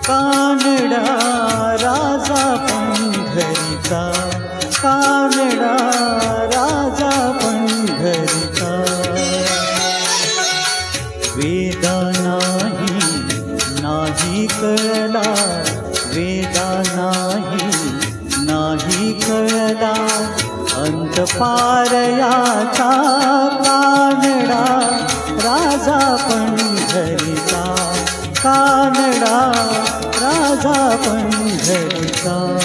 कानडा राजा पंढरीचा, कानडा राजा पंढरीचा. वेद नाही कळला, वेद नाही कळला अंत पार याचा. कानडा राजा पंढरीचा, कानडा राजा पंढरीचा.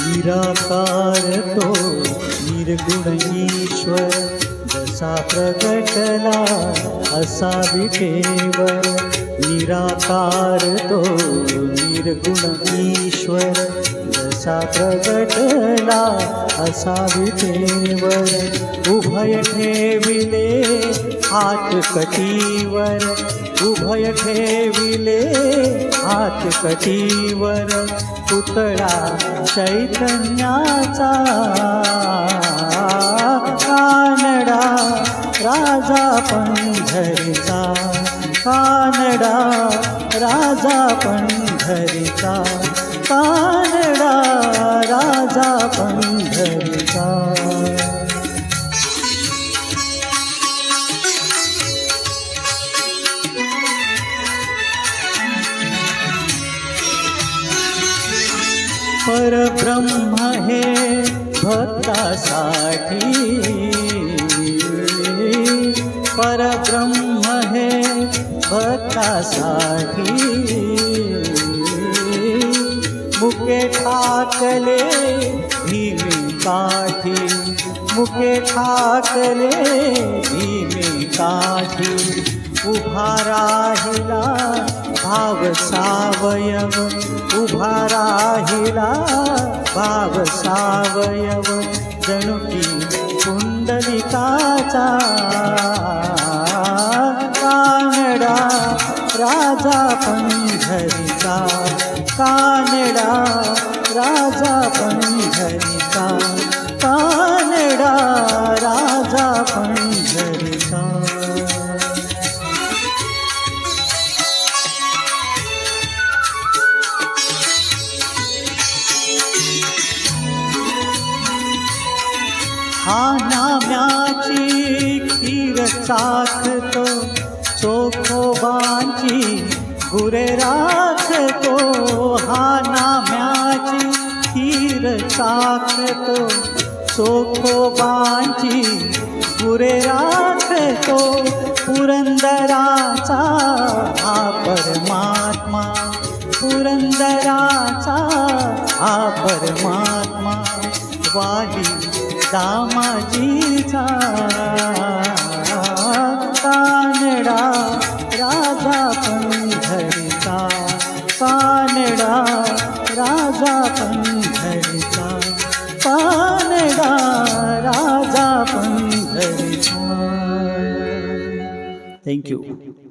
निराकार तो निर्गुण ईश्वर, जसा प्रगटला असा विठेवर. निराकार तो निर्गुण ईश्वर, जसा प्रगटला असा विठेवर. उभय ठेविले हात कटीवर, उभय ठेविले हात कटीवर. पुतळा चैतन्याचा, कानडा राजा पंढरीचा, कानडा राजा पंढरीचा, कानडा राजा पंढरीचा. परब्रह्म हे भक्तासाठी, परब्रह्म हे भक्तासाठी. मुके ठाकले भीमी काठी, मुके ठाकले भीमी काठी. उभा राहिला भाव सावयव, उभा राहिला भाव सावयव. जणू की पुंडलिकाचा, कानडा राजा पंढरीचा, कानडा राजा पंढरीचा, कानडा राजा पंढरीचा. हा नाम्याची खीर चाखतो, चोखोबांची गुरे राखतो. हा नाम्याची खीर चाखतो, चोखोबांची गुरे राखतो. पुरंदराचा हा परमात्मा, पुरंदराचा हा परमात्मा. वाली दामाजीचा, कानडा राजा पंढरीचा, कानडा राजा पंढरीचा, कानडा राजा पंढरीचा. थँक्यू.